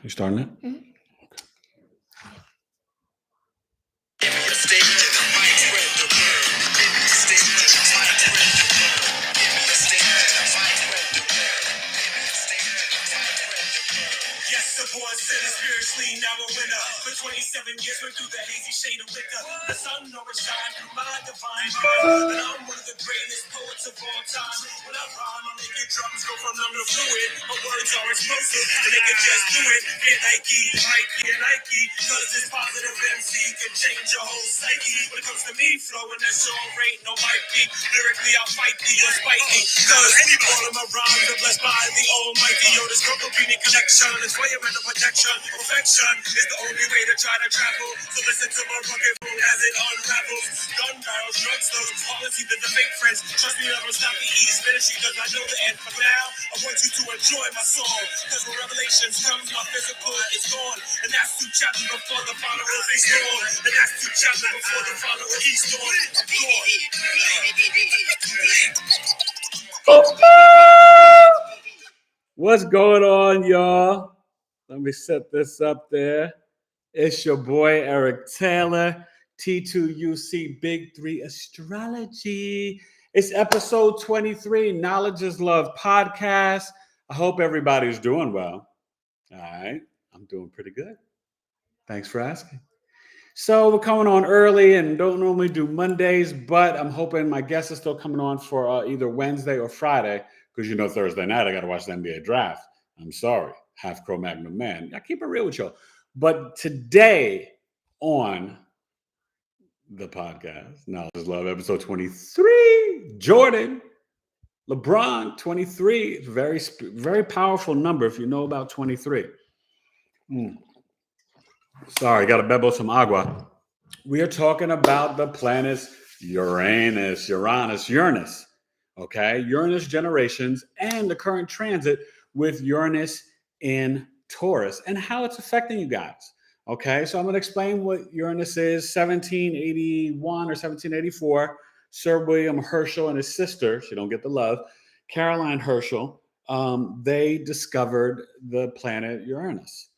You starting it? Mm-hmm. Spiritually, now a winner. For 27 years, went through the hazy shade of liquor. The sun never shine through my divine mind. And I'm one of the greatest poets of all time. When I rhyme, I make your drums go from numb to fluid. My words are explosive, and they can just do it. Get Nike, Nike. Cause this positive MC can change your whole psyche. When it comes to me flowing, that song ain't no mic beat. Lyrically, I'll fight thee or spite thee. Cause all of my rhymes are blessed by the Almighty. Yo, this Compatibility connection is way around the protection. Perfection is the only way to try to travel. So listen to my rugged road as it unravels. Gun barrels, drugstores, policy to the fake friends. Trust me, never stop the East ministry, cause I know the end. For now, I want you to enjoy my song. Cause when revelations comes, my physical is gone. And that's 2 chapters before the followers is gone. And that's 2 chapters before the followers is gone. I'm gone. What's going on, y'all? Let me set this up there. It's your boy, Eric Taylor, T2UC Big 3 Astrology. It's episode 23, Knowledge is Love podcast. I hope everybody's doing well. All right, I'm doing pretty good. Thanks for asking. So we're coming on early and don't normally do Mondays, but I'm hoping my guest is still coming on for either Wednesday or Friday, because you know Thursday night I got to watch the NBA draft. I'm sorry, half Cro-Magnon man. I keep it real with y'all. But today on the podcast, Knowledge is Love, episode 23, Jordan, LeBron, 23, very powerful number if you know about 23. Sorry, got to bebo some agua. We are talking about the planets Uranus. Okay, Uranus generations and the current transit with Uranus in Taurus and how it's affecting you guys. Okay, so I'm going to explain what Uranus is. 1781 or 1784, Sir William Herschel and his sister, she don't get the love, Caroline Herschel, they discovered the planet Uranus.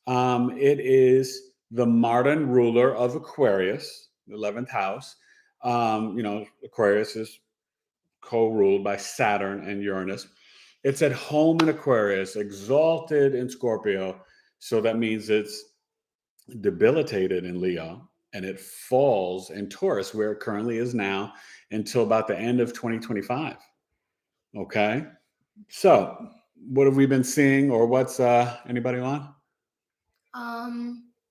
It is the modern ruler of Aquarius, the 11th house. Aquarius is co-ruled by Saturn and Uranus. It's at home in Aquarius, exalted in Scorpio. So that means it's debilitated in Leo, and it falls in Taurus, where it currently is now, until about the end of 2025. Okay. So what have we been seeing, or what's anybody on?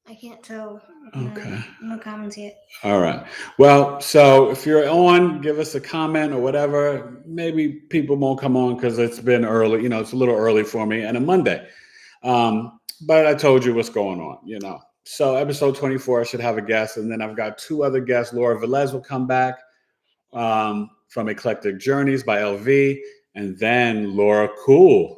I can't tell. Okay. No comments yet. All right. Well, so if you're on, give us a comment or whatever. Maybe people won't come on because it's been early. It's a little early for me and a Monday. But I told you what's going on, So episode 24, I should have a guest. And then I've got 2 other guests. Laura Velez will come back from Eclectic Journeys by LV. And then Laura Cool.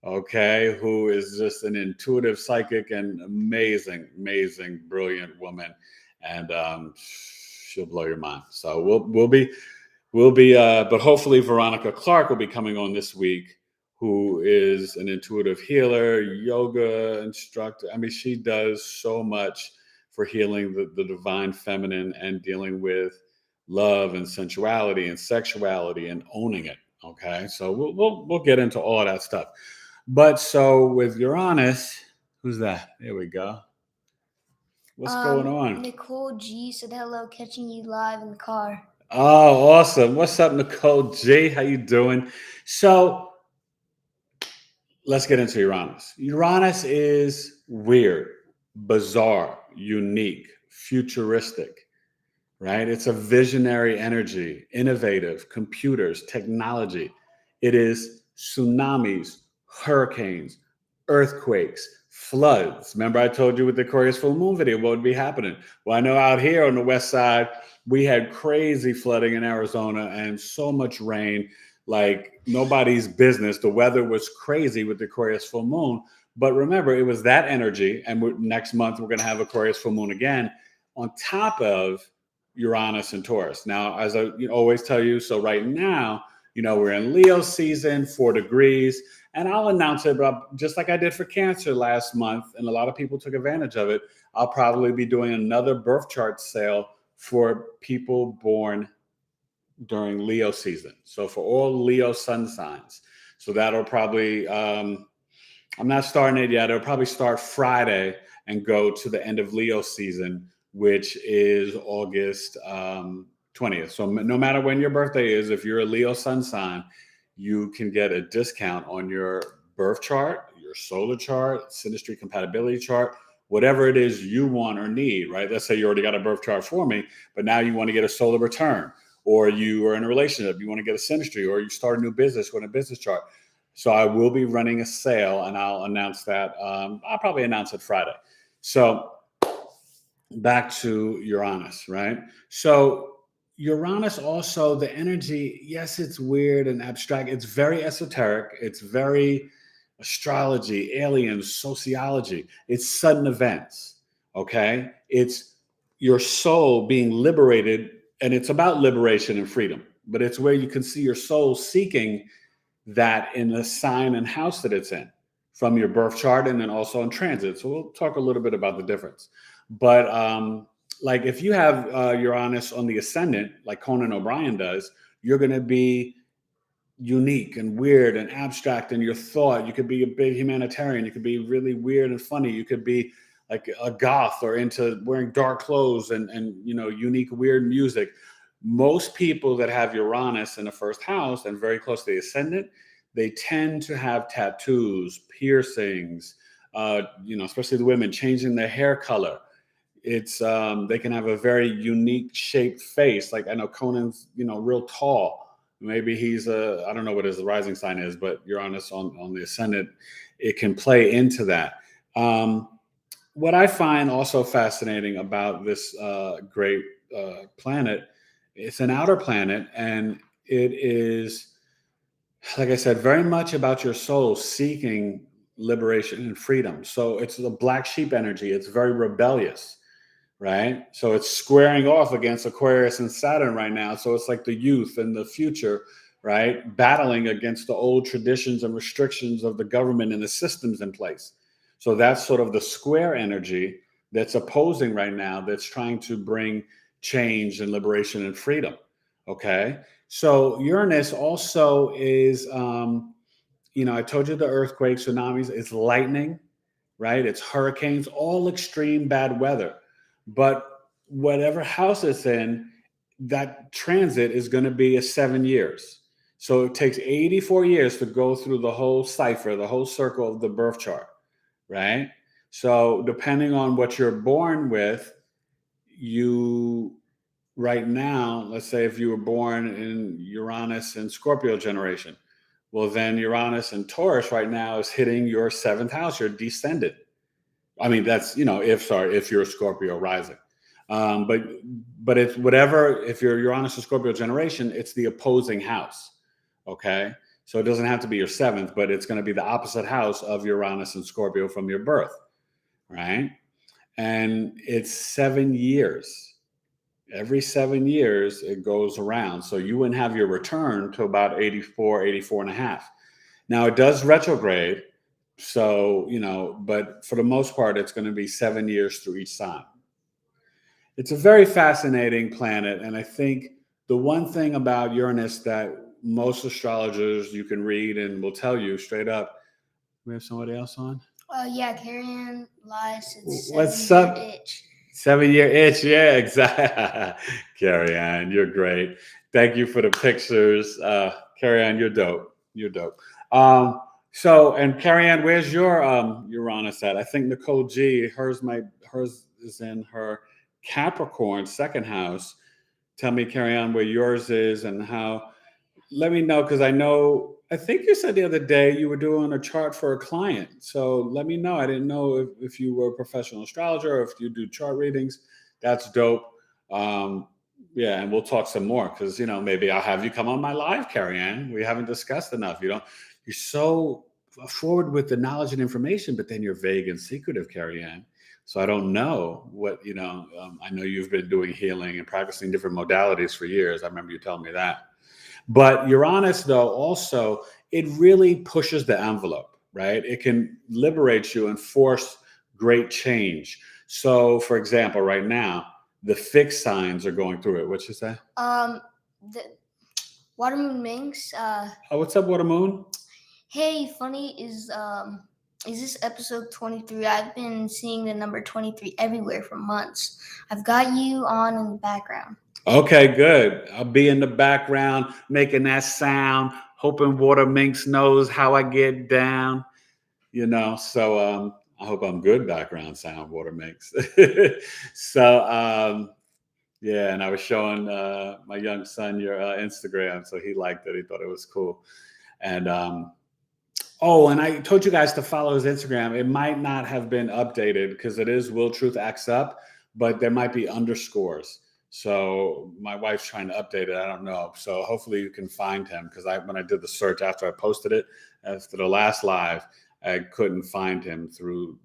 Okay, who is just an intuitive psychic and amazing, brilliant woman, and she'll blow your mind. So we'll be, but hopefully Veronica Clark will be coming on this week, who is an intuitive healer, yoga instructor. I mean, she does so much for healing the divine feminine and dealing with love and sensuality and sexuality and owning it. Okay, so we'll get into all that stuff. But so with Uranus, who's that? There we go. What's going on? Nicole G said hello, catching you live in the car. Oh, awesome. What's up, Nicole G? How you doing? So let's get into Uranus. Uranus is weird, bizarre, unique, futuristic, right? It's a visionary energy, innovative, computers, technology. It is tsunamis, hurricanes, earthquakes, floods. Remember I told you with the Aquarius full moon video what would be happening? Well, I know out here on the west side, we had crazy flooding in Arizona and so much rain, like nobody's business. The weather was crazy with the Aquarius full moon. But remember, it was that energy. And next month, we're going to have Aquarius full moon again on top of Uranus and Taurus. Now, as I always tell you, so right now, we're in Leo season, 4 degrees, And I'll announce it, but just like I did for Cancer last month, and a lot of people took advantage of it, I'll probably be doing another birth chart sale for people born during Leo season. So for all Leo sun signs. So that'll probably, I'm not starting it yet. It'll probably start Friday and go to the end of Leo season, which is August 20th. So no matter when your birthday is, if you're a Leo sun sign, you can get a discount on your birth chart, your solar chart, Synastry compatibility chart, whatever it is you want or need, right? Let's say you already got a birth chart for me, but now you want to get a solar return, or you are in a relationship, you want to get a Synastry, or you start a new business with a business chart. So I will be running a sale, and I'll announce that. I'll probably announce it Friday. So back to Uranus, right? So Uranus also, the energy, yes, it's weird and abstract. It's very esoteric. It's very astrology, aliens, sociology. It's sudden events, okay? It's your soul being liberated, and it's about liberation and freedom. But it's where you can see your soul seeking that in the sign and house that it's in from your birth chart, and then also in transit. So we'll talk a little bit about the difference. But like if you have Uranus on the ascendant, like Conan O'Brien does, you're going to be unique and weird and abstract in your thought. You could be a big humanitarian. You could be really weird and funny. You could be like a goth or into wearing dark clothes and unique, weird music. Most people that have Uranus in the first house and very close to the ascendant, they tend to have tattoos, piercings, especially the women, changing their hair color. It's they can have a very unique shaped face. Like I know Conan's, real tall. Maybe he's I don't know what his rising sign is, but Uranus on the ascendant, it can play into that. What I find also fascinating about this great planet, it's an outer planet, and it is, like I said, very much about your soul seeking liberation and freedom. So it's the black sheep energy. It's very rebellious, right? So it's squaring off against Aquarius and Saturn right now. So it's like the youth and the future, right? Battling against the old traditions and restrictions of the government and the systems in place. So that's sort of the square energy that's opposing right now, that's trying to bring change and liberation and freedom. Okay. So Uranus also is, I told you the earthquakes, tsunamis, it's lightning, right? It's hurricanes, all extreme bad weather. But whatever house it's in, that transit is going to be 7 years. So it takes 84 years to go through the whole cipher, the whole circle of the birth chart, right? So depending on what you're born with, right now, let's say if you were born in Uranus and Scorpio generation, well, then Uranus and Taurus right now is hitting your 7th house, your descendant. I mean, that's, if you're a Scorpio rising. But it's whatever, if you're Uranus or Scorpio generation, it's the opposing house. Okay. So it doesn't have to be your 7th, but it's going to be the opposite house of Uranus and Scorpio from your birth. Right. And it's 7 years. Every 7 years it goes around. So you wouldn't have your return to about 84 and a half. Now it does retrograde. So, but for the most part, it's going to be 7 years through each sign. It's a very fascinating planet. And I think the one thing about Uranus that most astrologers you can read and will tell you straight up, we have somebody else on? Yeah, Carrie Ann lies. It's What's up? Itch. 7-year itch. Yeah, exactly. Carrie Ann, you're great. Thank you for the pictures. Carrie Ann, you're dope. You're dope. So, and Carrie Ann, where's your Uranus at? I think Nicole G, hers is in her Capricorn 2nd house. Tell me, Carrie Ann, where yours is and how. Let me know, because I think you said the other day you were doing a chart for a client. So let me know. I didn't know if you were a professional astrologer or if you do chart readings. That's dope. Yeah, and we'll talk some more, because maybe I'll have you come on my live, Carrie Ann. We haven't discussed enough. You're so forward with the knowledge and information, but then you're vague and secretive, Carrie Ann. So I don't know what, I know you've been doing healing and practicing different modalities for years. I remember you telling me that. But Uranus, though, also it really pushes the envelope, right? It can liberate you and force great change. So, for example, right now, the fixed signs are going through it. What you say? The Water Moon Minx. Oh, what's up, Water Moon? Hey, funny is this episode 23? I've been seeing the number 23 everywhere for months. I've got you on in the background. Okay, good. I'll be in the background making that sound, hoping Water Minx knows how I get down. So I hope I'm good background sound, Water Minx. So yeah, and I was showing my young son your Instagram, so he liked it. He thought it was cool. And and I told you guys to follow his Instagram. It might not have been updated because it is Will Truth Acts Up, but there might be underscores. So my wife's trying to update it. I don't know. So hopefully you can find him, because when I did the search after I posted it, after the last live, I couldn't find him through,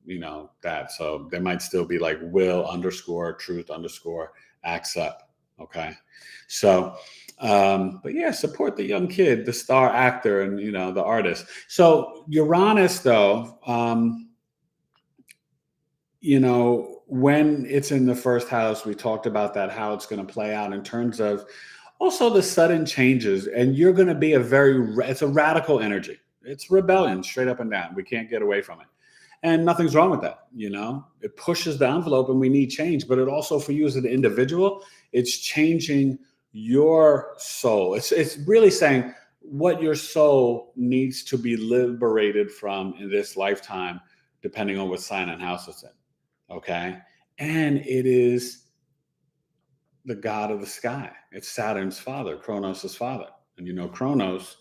that. So there might still be like Will underscore Truth underscore Acts Up. Okay. So, but yeah, support the young kid, the star actor, and, the artist. So Uranus, though, when it's in the first house, we talked about that, how it's going to play out in terms of also the sudden changes. And you're going to be it's a radical energy. It's rebellion straight up and down. We can't get away from it. And nothing's wrong with that. It pushes the envelope and we need change. But it also, for you as an individual, it's changing your soul. It's really saying what your soul needs to be liberated from in this lifetime, depending on what sign and house it's in. Okay. And it is the god of the sky. It's Saturn's father, Kronos' father. And Kronos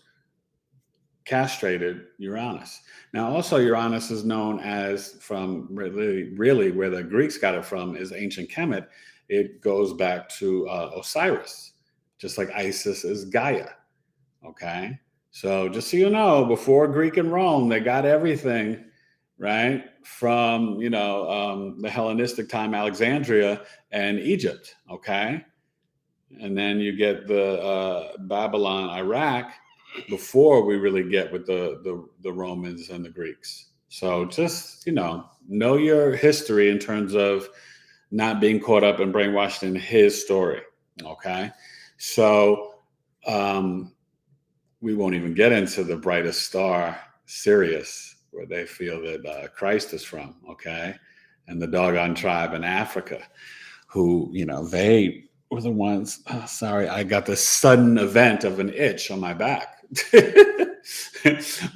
castrated Uranus. Now, also Uranus is known as, from really where the Greeks got it from, is ancient Kemet. It goes back to Osiris, just like Isis is Gaia. Okay. So just so you know, before Greek and Rome, they got everything, right, from, the Hellenistic time, Alexandria and Egypt. Okay. And then you get the Babylon, Iraq, before we really get with the Romans and the Greeks. So just, know your history in terms of not being caught up and brainwashed in his story. Okay. So we won't even get into the brightest star, Sirius, where they feel that Christ is from. Okay. And the doggone tribe in Africa, who, they were the ones. Sorry, I got this sudden event of an itch on my back.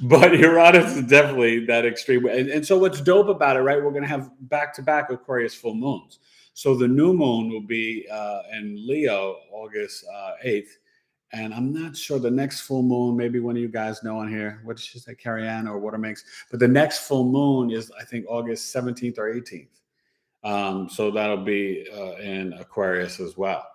But Uranus is definitely that extreme. And so what's dope about it, right? We're going to have back-to-back Aquarius full moons. So the new moon will be in Leo, August 8th. And I'm not sure the next full moon, maybe one of you guys know on here. What did she say, Carrie Ann or Water Makes? But the next full moon is, I think, August 17th or 18th. So that'll be in Aquarius as well.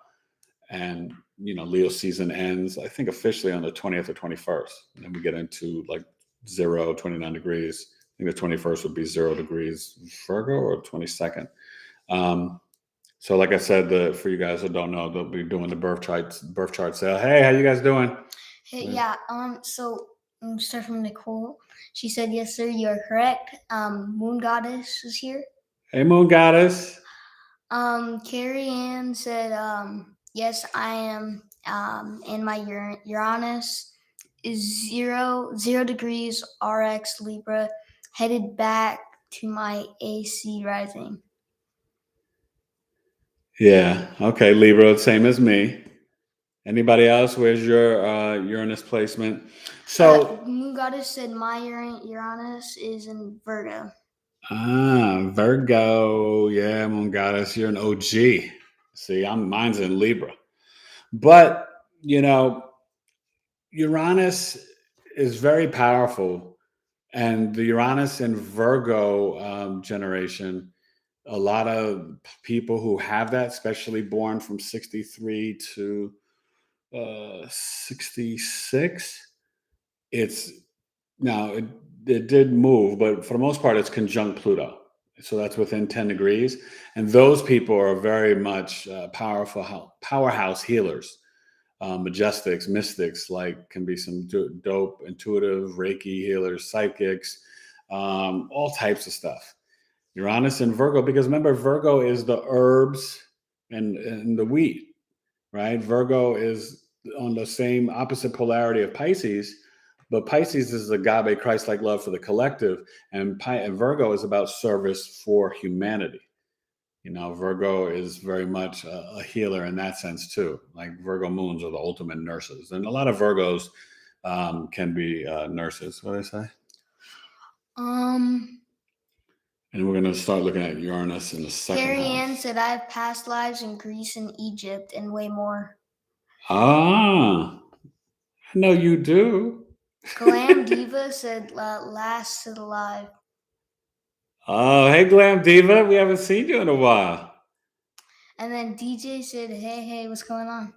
And, Leo season ends, I think, officially on the 20th or 21st. And then we get into like 29 degrees. I think the 21st would be 0 degrees Virgo, or 22nd. So like I said, for you guys that don't know, they'll be doing the birth chart sale. Hey, how you guys doing? Hey, yeah. So I'm start from Nicole. She said, "Yes, sir, you are correct. Moon Goddess is here." Hey, Moon Goddess. Carrie Ann said, "Yes, I am. And my Uranus is 0 degrees RX Libra, headed back to my AC rising." Yeah. Okay, Libra, same as me. Anybody else? Where's your Uranus placement? So Moon Goddess said my Uranus is in Virgo. Virgo. Yeah, Moon Goddess, you're an OG. See, mine's in Libra. But, Uranus is very powerful. And the Uranus and Virgo generation, a lot of people who have that, especially born from 63 to 66, it did move, but for the most part, it's conjunct Pluto. So that's within 10 degrees. And those people are very much powerhouse healers. majestics, mystics, like can be some dope, intuitive, Reiki healers, psychics, all types of stuff. Uranus and Virgo, because remember, Virgo is the herbs and the wheat, right? Virgo is on the same opposite polarity of Pisces, but Pisces is agape, Christ-like love for the collective, and Virgo is about service for humanity. Virgo is very much a healer in that sense too. Like Virgo moons are the ultimate nurses, and a lot of Virgos can be nurses. What do they say? And we're going to start looking at Uranus in the second Carrie house. Ann said, I have past lives in Greece and Egypt and way more. Ah, I know you do. Glam Diva said, last to the live. Oh, hey, Glam Diva. We haven't seen you in a while. And then DJ said, hey, what's going on?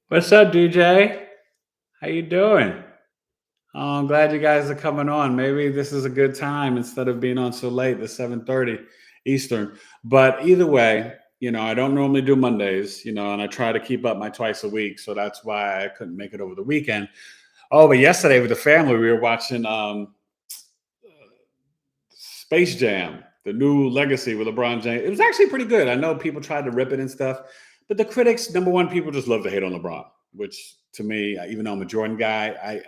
What's up, DJ? How you doing? Oh, I'm glad you guys are coming on. Maybe this is a good time instead of being on so late, the 7:30 Eastern. But either way, I don't normally do Mondays, and I try to keep up my twice a week. So that's why I couldn't make it over the weekend. Oh, but yesterday with the family, we were watching Space Jam, the new legacy with LeBron James. It was actually pretty good. I know people tried to rip it and stuff, but the critics, number one, people just love to hate on LeBron, which to me, even though I'm a Jordan guy,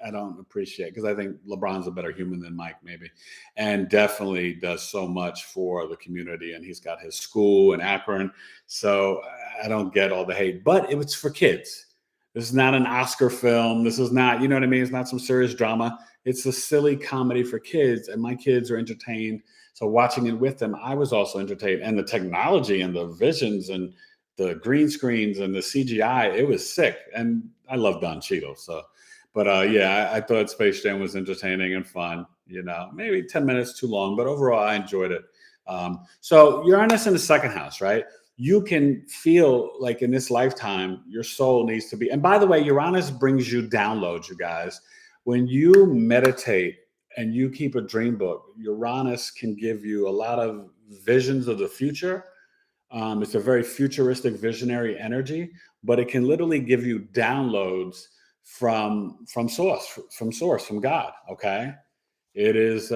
I don't appreciate, because I think LeBron's a better human than Mike, maybe, and definitely does so much for the community. And he's got his school in Akron. So I don't get all the hate, but it was for kids. This is not an Oscar film. This is not, you know what I mean? It's not some serious drama. It's a silly comedy for kids, and my kids are entertained. So watching it with them, I was also entertained. And the technology and the visions and the green screens and the CGI, it was sick. And I love Don Cheadle. So, but yeah, I thought Space Jam was entertaining and fun. Maybe 10 minutes too long, but overall, I enjoyed it. So Uranus in the second house, right? You can feel like in this lifetime, your soul needs to be. And by the way, Uranus brings you downloads, you guys. When you meditate and you keep a dream book, Uranus can give you a lot of visions of the future. It's a very futuristic, visionary energy, but it can literally give you downloads from source, from God. Okay, it is.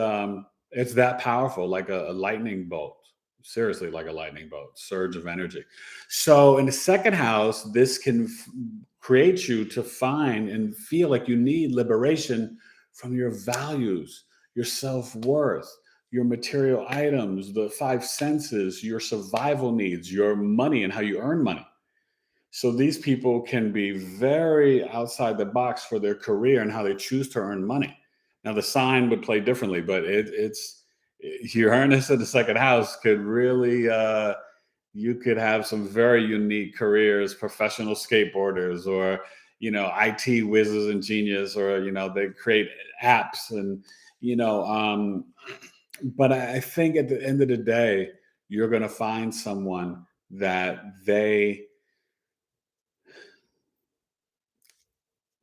It's that powerful, like a lightning bolt. Seriously, like a lightning bolt, surge of energy. So in the second house, this can create you to find and feel like you need liberation from your values, your self-worth, your material items, the five senses, your survival needs, your money and how you earn money. So these people can be very outside the box for their career and how they choose to earn money. Now the sign would play differently, but it's Uranus in the second house could really you could have some very unique careers, professional skateboarders, or IT whizzes and genius, or they create apps and but I think at the end of the day, you're going to find someone that they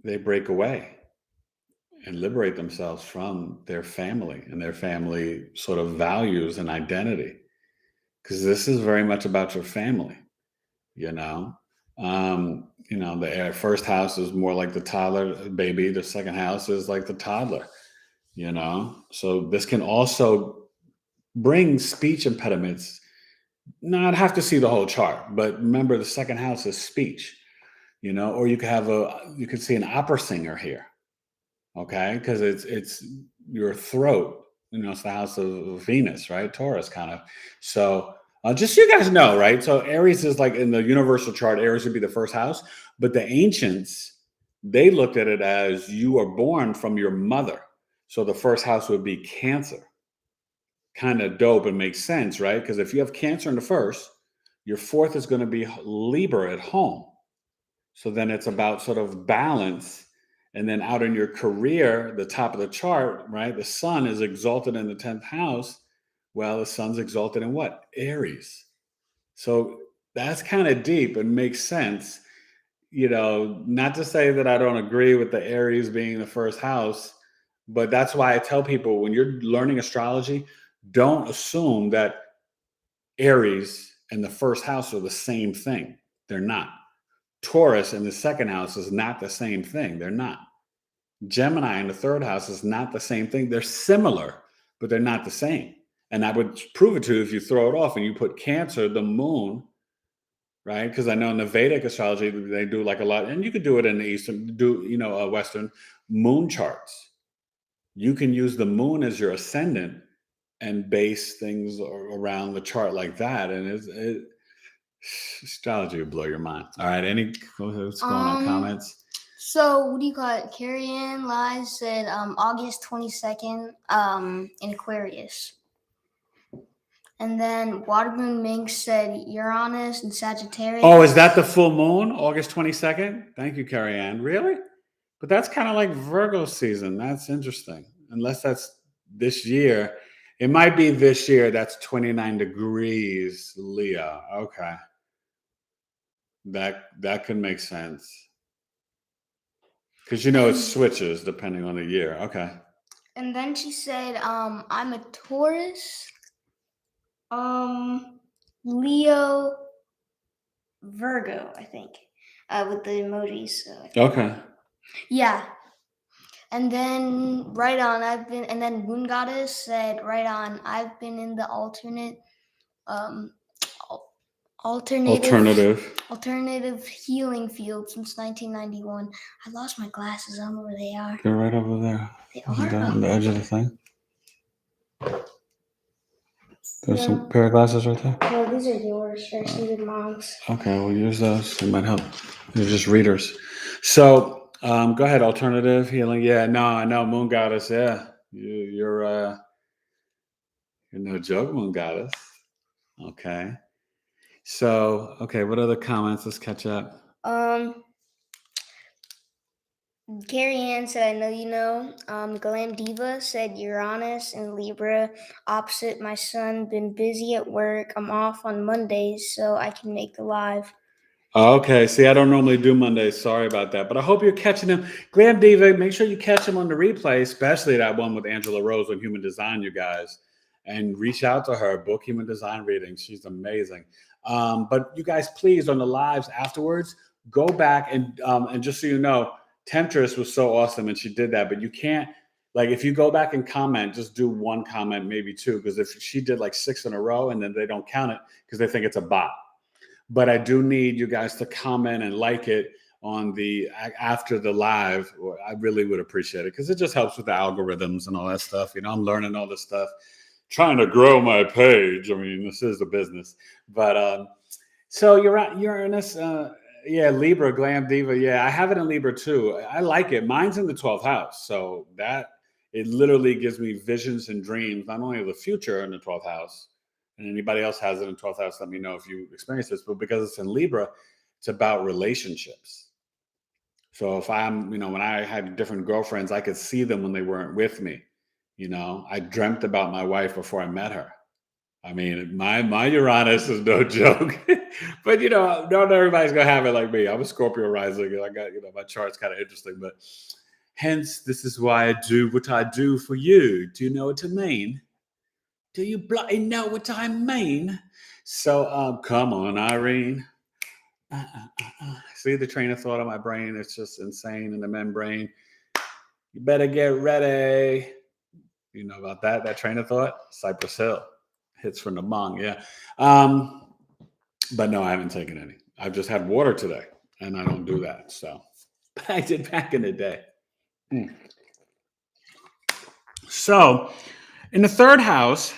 break away and liberate themselves from their family and their family sort of values and identity, because this is very much about your family. The first house is more like the toddler baby, the second house is like the toddler. So this can also bring speech impediments. Now, I'd have to see the whole chart, but remember the second house is speech. Or you could see an opera singer here. Okay, because it's your throat. It's the house of Venus, right? Taurus, kind of. So just so you guys know, right? So Aries is like in the universal chart. Aries would be the first house, but the ancients, they looked at it as you are born from your mother. So the first house would be Cancer. Kind of dope and makes sense, right? Because if you have Cancer in the first, your fourth is going to be Libra at home. So then it's about sort of balance. And then out in your career, the top of the chart, right? The sun is exalted in the 10th house. Well, the sun's exalted in what? Aries. So that's kind of deep and makes sense. Not to say that I don't agree with the Aries being the first house, but that's why I tell people when you're learning astrology, don't assume that Aries and the first house are the same thing. They're not. Taurus in the second house is not the same thing. They're not. Gemini in the third house is not the same thing. They're similar, but they're not the same. And I would prove it to you if you throw it off and you put Cancer, the moon, right? Because I know in the Vedic astrology, they do like a lot, and you could do it in the Eastern, Western moon charts. You can use the moon as your ascendant and base things around the chart like that. And astrology will blow your mind. All right. What's going on? Comments? So what do you call it? Carrie Ann Lies said August 22nd in Aquarius. And then Watermoon Mink said Uranus and Sagittarius. Oh, is that the full moon, August 22nd? Thank you, Carrie Ann. Really? But that's kind of like Virgo season. That's interesting. Unless that's this year. It might be this year. That's 29 degrees, Leo. Okay. That could make sense. Because it switches depending on the year. Okay. And then she said, I'm a Taurus, Leo, Virgo, I think, with the emojis. So okay. Yeah. And then right on, and then Moon Goddess said right on, I've been in the alternative healing field since 1991. I lost my glasses. I don't know where they are. They're right over there. They are on the edge of the thing. There's some pair of glasses right there. No, these are yours. Actually, they're mom's. Okay, we'll use those. It might help. They're just readers. So go ahead. Alternative healing. Yeah. No, I know. Moon Goddess. Yeah. You're no joke, Moon Goddess. Okay. So, okay, what other comments? Let's catch up. Carrie Ann said, I know you know. Glam Diva said Uranus and Libra opposite my son. Been busy at work. I'm off on Mondays, so I can make the live. Okay. See, I don't normally do Mondays. Sorry about that. But I hope you're catching them. Glam Diva, make sure you catch them on the replay, especially that one with Angela Rose on Human Design, you guys. And reach out to her, book Human Design readings. She's amazing. But you guys, please, on the lives afterwards, go back and just so you know, Temptress was so awesome and she did that. But you can't, like, if you go back and comment, just do one comment, maybe two, because if she did like 6 in a row and then they don't count it because they think it's a bot. But I do need you guys to comment and like it on the after the live. I really would appreciate it because it just helps with the algorithms and all that stuff. I'm learning all this stuff, trying to grow my page. I mean, this is a business. But so Uranus, Libra, Glam Diva. Yeah, I have it in Libra too. I like it. Mine's in the 12th house. So that it literally gives me visions and dreams, not only of the future in the 12th house, and anybody else has it in 12th house, let me know if you experience this. But because it's in Libra, it's about relationships. So if I'm, when I had different girlfriends, I could see them when they weren't with me. I dreamt about my wife before I met her. I mean, my Uranus is no joke. But, not everybody's going to have it like me. I'm a Scorpio rising. I got, my chart's kind of interesting. But hence, this is why I do what I do for you. Do you know what I mean? Do you bloody know what I mean? So, come on, Irene. See the train of thought of my brain? It's just insane in the membrane. You better get ready. You know about that train of thought? Cypress Hill. Hits from the mong, yeah. But no, I haven't taken any. I've just had water today, and I don't do that. So, but I did back in the day. So, in the third house,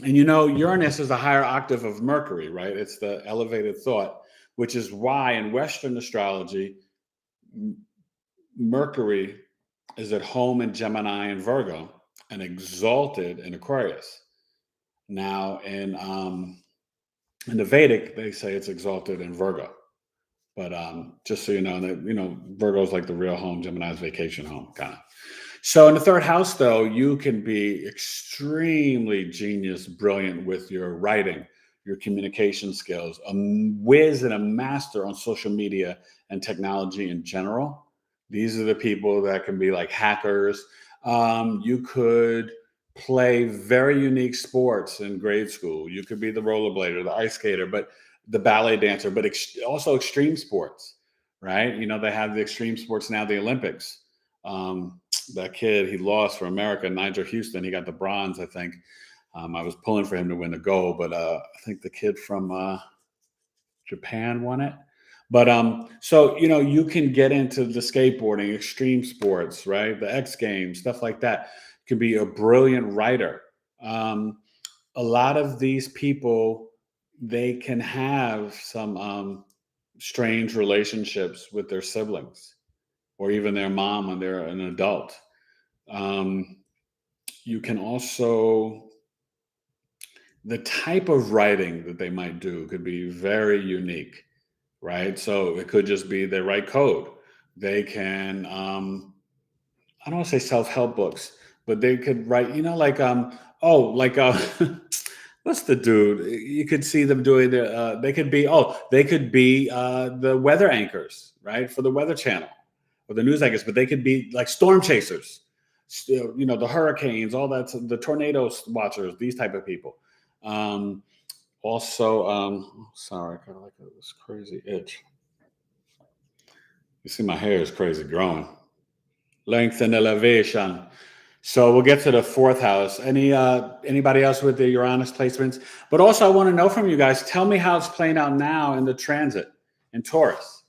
and Uranus is a higher octave of Mercury, right? It's the elevated thought, which is why in Western astrology, Mercury is at home in Gemini and Virgo and exalted in Aquarius. Now, in the Vedic, they say it's exalted in Virgo. But just so you know, Virgo is like the real home, Gemini's vacation home, kind of. So in the third house, though, you can be extremely genius, brilliant with your writing, your communication skills, a whiz and a master on social media and technology in general. These are the people that can be like hackers. You could play very unique sports in grade school. You could be the rollerblader, the ice skater, but the ballet dancer, but also extreme sports, right? You know, they have the extreme sports now, the Olympics. That kid, he lost for America, Nigel Houston. He got the bronze, I think. I was pulling for him to win the gold, but I think the kid from Japan won it. But so you know, you can get into the skateboarding, extreme sports, right? The X Games, stuff like that. You can be a brilliant writer. A lot of these people, they can have some strange relationships with their siblings or even their mom when they're an adult. You can also, the type of writing that they might do could be very unique, right? So it could just be they write code. They can, I don't want to say self-help books, but they could write, you know, like, what's the dude? You could see them doing they could be, the weather anchors, right? For the Weather Channel or the news anchors, but they could be like storm chasers, you know, the hurricanes, all that, the tornado watchers, these type of people. Sorry, I kind of like this crazy itch. You see my hair is crazy growing. Length and elevation. So we'll get to the fourth house. Anybody else with the Uranus placements? But also I want to know from you guys, tell me how it's playing out now in the transit in Taurus.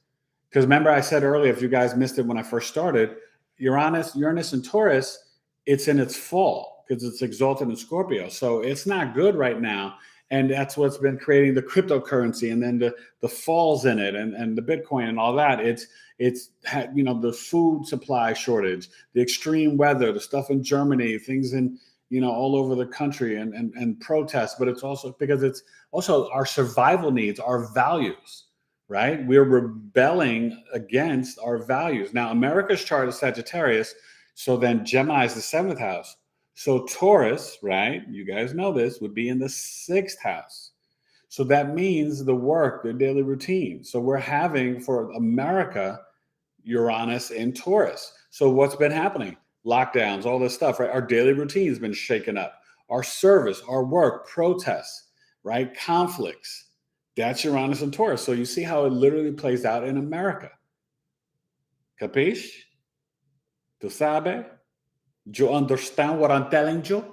Because remember I said earlier, if you guys missed it when I first started, Uranus and Taurus, it's in its fall because it's exalted in Scorpio. So it's not good right now. And that's what's been creating the cryptocurrency and then the falls in it and the Bitcoin and all that. It's you know, the food supply shortage, the extreme weather, the stuff in Germany, things in, you know, all over the country and protests. But it's also because it's also our survival needs, our values, right? We're rebelling against our values. Now, America's chart is Sagittarius. So then Gemini is the seventh house. So Taurus, right? You guys know this would be in the sixth house. So that means the work, the daily routine. So we're having for America, Uranus in Taurus. So what's been happening? Lockdowns, all this stuff, right? Our daily routine has been shaken up. Our service, our work, protests, right? Conflicts. That's Uranus and Taurus. So you see how it literally plays out in America. Capiche? Tu sabe? Do you understand what I'm telling you?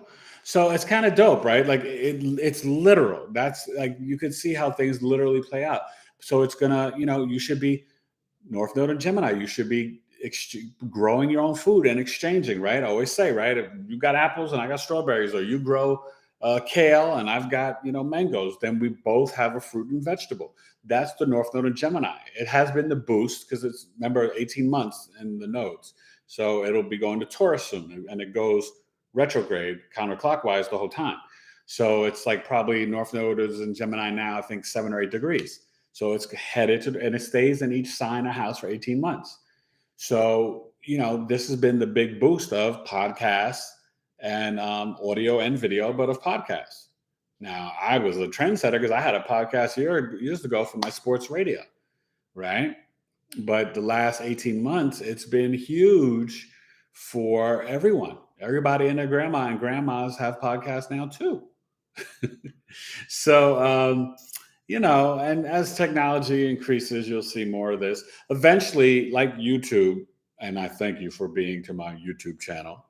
So it's kind of dope, right? Like it's literal. That's like you could see how things literally play out. So it's gonna, you know, you should be North Node and Gemini. You should be growing your own food and exchanging, right? I always say, right? If you got apples and I got strawberries, or you grow kale and I've got, you know, mangoes, then we both have a fruit and vegetable. That's the North Node and Gemini. It has been the boost because it's, remember, 18 months in the nodes. So it'll be going to Taurus soon, and it goes retrograde counterclockwise the whole time. So it's like probably North Node is in Gemini now, I think 7 or 8 degrees. So it's headed to, and it stays in each sign or house for 18 months. So, you know, this has been the big boost of podcasts and audio and video, but of podcasts. Now, I was a trendsetter because I had a podcast years ago for my sports radio, right? But the last 18 months, it's been huge for everyone. Everybody and their grandma and grandmas have podcasts now too. So, you know, and as technology increases, you'll see more of this. Eventually, like YouTube, and I thank you for being to my YouTube channel.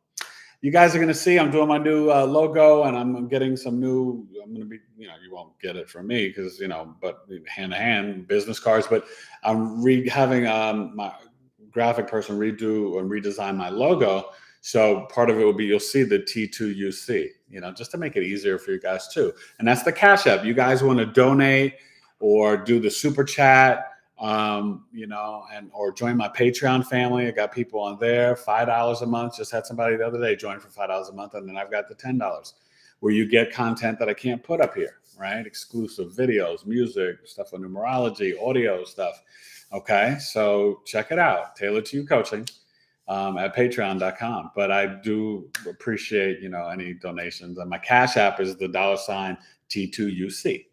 You guys are going to see I'm doing my new logo, and I'm getting some new, I'm going to be, you know, you won't get it from me because, you know, but hand to hand business cards, but I'm having my graphic person redo and redesign my logo. So part of it will be, you'll see the T2UC, you know, just to make it easier for you guys too. And that's the Cash App. You guys want to donate or do the super chat, you know, and or join my Patreon family. I got people on there, $5 a month. Just had somebody the other day join for $5 a month, and then I've got the $10 where you get content that I can't put up here, right? Exclusive videos, music, stuff on numerology, audio stuff. Okay, so check it out. Tailored to You Coaching at patreon.com. But I do appreciate, you know, any donations. And my Cash App is the $T2UC.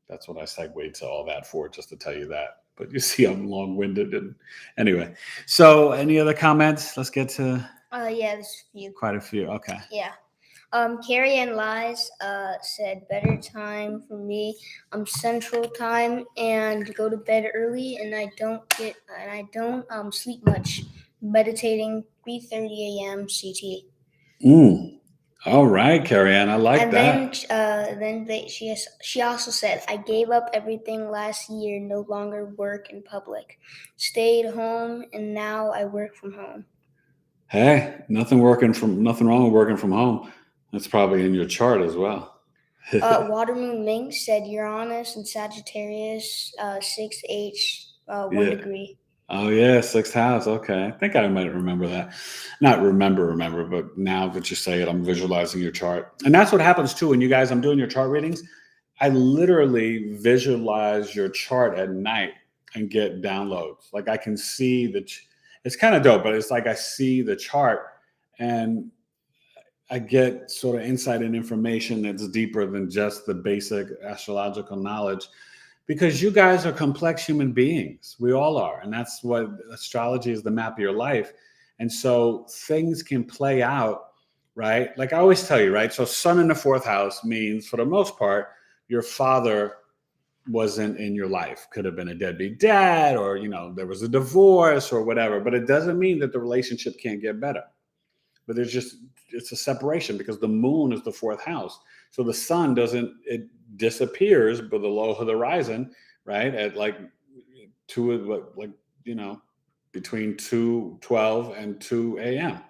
That's what I segued to all that for, just to tell you that. But you see, I'm long-winded. And anyway, so any other comments? Let's get to Yeah, there's a few. quite a few. Okay. Yeah. Carrie and Lies said better time for me. Central time and go to bed early, and I don't sleep much. Meditating 3:30 a.m. CT. All right, Carrie Ann, I like And that. she also said, I gave up everything last year, no longer work in public. Stayed home, and now I work from home. Hey, nothing wrong with working from home. That's probably in your chart as well. Water Moon Mink said Uranus and Sagittarius, 6H, 1 Yeah. degree. Oh yeah, sixth house. Okay, I think I might remember that. Not remember, but now that you say it, I'm visualizing your chart, and that's what happens too. When you guys, I'm doing your chart readings, I literally visualize your chart at night and get downloads. Like I can see it's kind of dope, but it's like I see the chart and I get sort of insight and information that's deeper than just the basic astrological knowledge because you guys are complex human beings. We all are. And that's what astrology is, the map of your life. And so things can play out, right? Like I always tell you, right? So sun in the fourth house means, for the most part, your father wasn't in your life. Could have been a deadbeat dad, or, there was a divorce or whatever. But it doesn't mean that the relationship can't get better. But it's a separation because the moon is the fourth house. So the sun it disappears below the horizon, right? At like between 2:12 and 2 a.m.,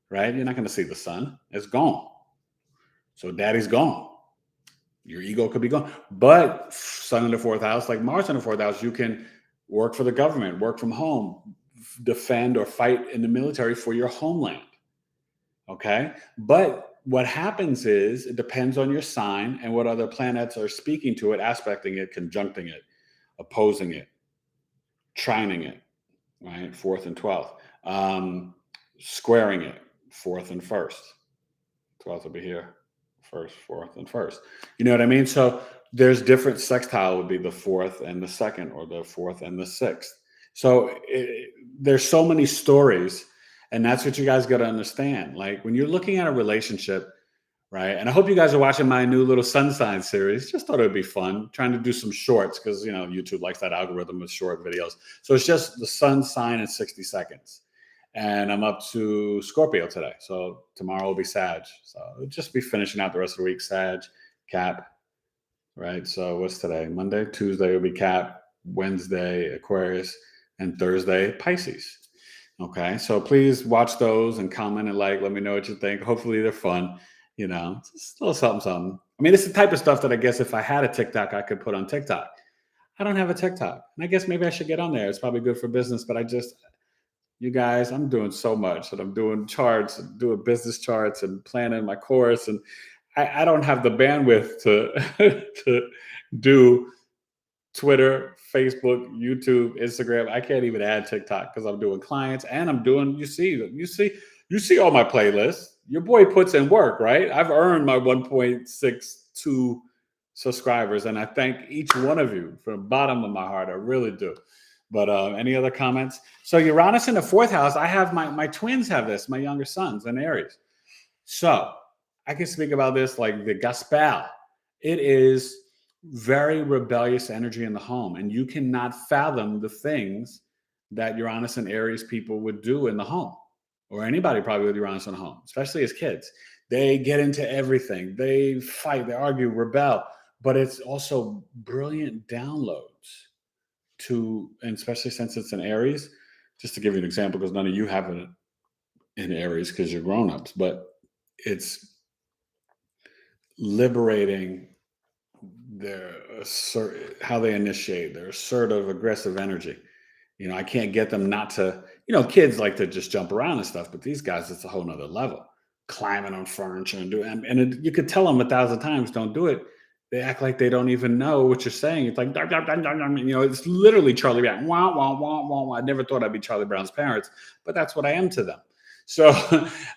right? You're not going to see the sun. It's gone. So daddy's gone. Your ego could be gone. But sun in the fourth house, like Mars in the fourth house, you can work for the government, work from home, defend or fight in the military for your homeland. Okay. But what happens is it depends on your sign and what other planets are speaking to it, aspecting it, conjuncting it, opposing it, trining it, right? Fourth and 12th, squaring it, fourth and first. 12th will be here, first, fourth, and first. You know what I mean? So there's different sextile would be the fourth and the second, or the fourth and the sixth. So there's so many stories. And that's what you guys got to understand. Like when you're looking at a relationship, right? And I hope you guys are watching my new little sun sign series. Just thought it would be fun trying to do some shorts because, YouTube likes that algorithm with short videos. So it's just the sun sign in 60 seconds. And I'm up to Scorpio today. So tomorrow will be Sag. So it'll just be finishing out the rest of the week, Sag, Cap, right? So what's today? Monday, Tuesday will be Cap, Wednesday, Aquarius, and Thursday, Pisces. Okay, so please watch those and comment and let me know what you think. Hopefully they're fun, just a little something. I mean, it's the type of stuff that I guess if I had a TikTok, I could put on TikTok. I don't have a TikTok. And I guess maybe I should get on there. It's probably good for business, but you guys, I'm doing so much, and I'm doing charts, and doing business charts and planning my course. And I don't have the bandwidth to do Twitter, Facebook, YouTube, Instagram. I can't even add TikTok because I'm doing clients and I'm doing, you see all my playlists. Your boy puts in work, right? I've earned my 1.62 subscribers, and I thank each one of you from the bottom of my heart. I really do. But any other comments? So Uranus in the fourth house, I have my twins have this, my younger sons in Aries. So I can speak about this like the gospel. It is very rebellious energy in the home, and you cannot fathom the things that Uranus and Aries people would do in the home, or anybody probably with Uranus in the home, especially as kids. They get into everything. They fight, they argue, rebel, but it's also brilliant downloads and especially since it's in Aries, just to give you an example, because none of you have it in Aries because you're grown-ups, but it's liberating how they initiate their assertive, aggressive energy. I can't get them not to, kids like to just jump around and stuff, but these guys, it's a whole nother level. Climbing on furniture and you could tell them 1,000 times, don't do it. They act like they don't even know what you're saying. It's like, it's literally Charlie Brown. Wah, wah, wah, wah, wah. I never thought I'd be Charlie Brown's parents, but that's what I am to them. So,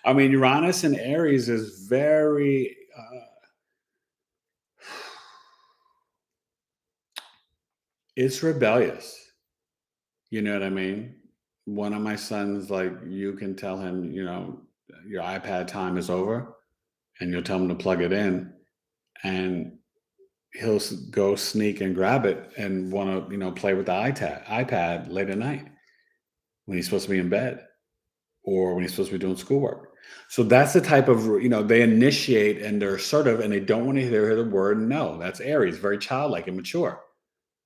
I mean, Uranus in Aries is very, it's rebellious. You know what I mean? One of my sons, like, you can tell him, your iPad time is over. and you'll tell him to plug it in, and he'll go sneak and grab it and want to, play with the iPad late at night when he's supposed to be in bed or when he's supposed to be doing schoolwork. So that's the type of, they initiate and they're assertive and they don't want to hear the word no. That's Aries, very childlike and mature,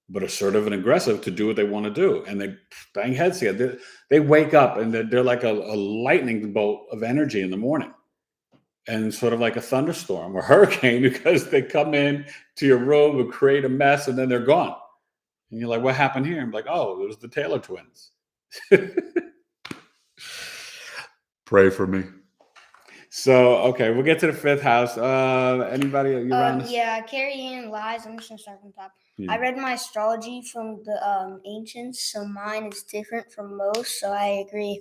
but assertive and aggressive to do what they want to do. And they bang heads together. They wake up and they're like a lightning bolt of energy in the morning, and sort of like a thunderstorm or hurricane, because they come in to your room and create a mess and then they're gone. And you're like, what happened here? I'm like, oh, it was the Taylor twins. Pray for me. So, okay, we'll get to the fifth house. Anybody? Uranus? Yeah, Carrie Ann lies. I'm just gonna start from top. I read my astrology from the ancients, so mine is different from most, so I agree.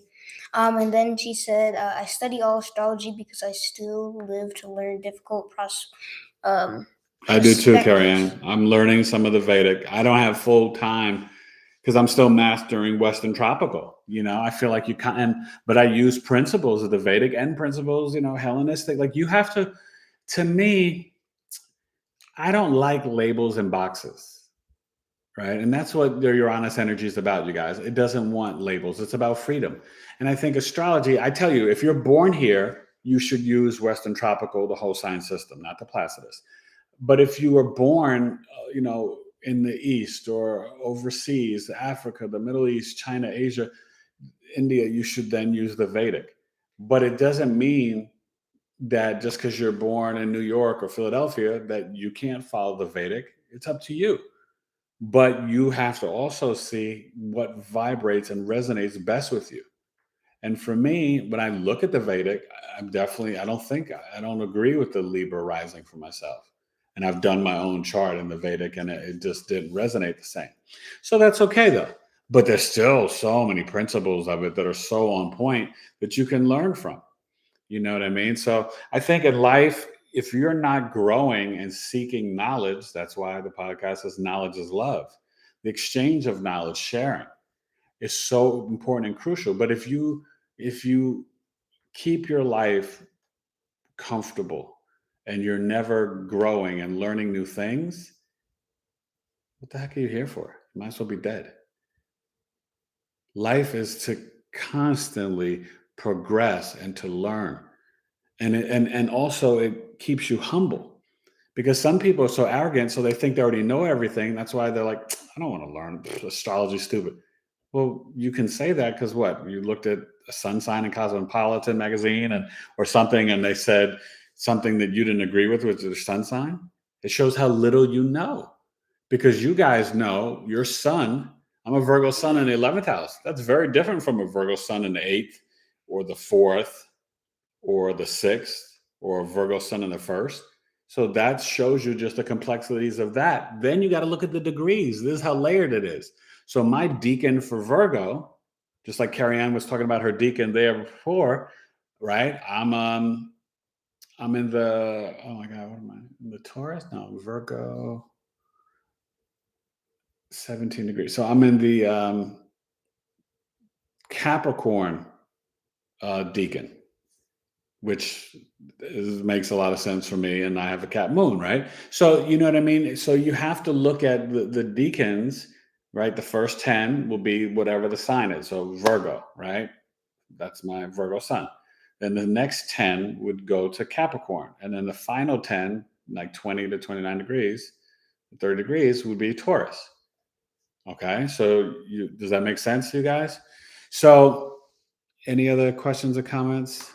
And then she said, I study all astrology because I still live to learn difficult I do too, Carrie Ann. I'm learning some of the Vedic. I don't have full time because I'm still mastering Western tropical. I feel like you can, but I use principles of the Vedic and principles, Hellenistic. Like you have to me, I don't like labels and boxes, right? And that's what their Uranus energy is about, you guys. It doesn't want labels. It's about freedom. And I think astrology, I tell you, if you're born here, you should use Western tropical, the whole sign system, not the Placidus. But if you were born, in the East or overseas, Africa, the Middle East, China, Asia, India, you should then use the Vedic. But it doesn't mean that just because you're born in New York or Philadelphia that you can't follow the Vedic. It's up to you. But you have to also see what vibrates and resonates best with you. And for me, when I look at the Vedic, I don't agree with the Libra rising for myself. And I've done my own chart in the Vedic and it just didn't resonate the same. So that's okay though. But there's still so many principles of it that are so on point that you can learn from. You know what I mean? So I think in life, if you're not growing and seeking knowledge, that's why the podcast says knowledge is love. The exchange of knowledge, sharing is so important and crucial. But if you keep your life comfortable and you're never growing and learning new things, what the heck are you here for? You might as well be dead. Life is to constantly progress and to learn. And also it keeps you humble, because some people are so arrogant, so they think they already know everything. That's why they're like, I don't want to learn. Astrology is stupid. Well, you can say that because what? You looked at a sun sign in Cosmopolitan magazine or something, and they said something that you didn't agree with their sun sign. It shows how little you know, because you guys know your sun. I'm a Virgo sun in the 11th house. That's very different from a Virgo sun in the 8th or the 4th or the 6th or a Virgo sun in the 1st. So that shows you just the complexities of that. Then you got to look at the degrees. This is how layered it is. So my deacon for Virgo, just like Carrie Ann was talking about her deacon there before, right? I'm in the, oh my God, what am I? In the Taurus? No, Virgo, 17 degrees. So I'm in the Capricorn deacon, which makes a lot of sense for me. And I have a Cap moon, right? So you know what I mean? So you have to look at the deacons, right? The first 10 will be whatever the sign is. So Virgo, right? That's my Virgo sun. Then the next 10 would go to Capricorn. And then the final 10, like 20 to 29 degrees, 30 degrees would be Taurus. Okay. So does that make sense to you guys? So any other questions or comments?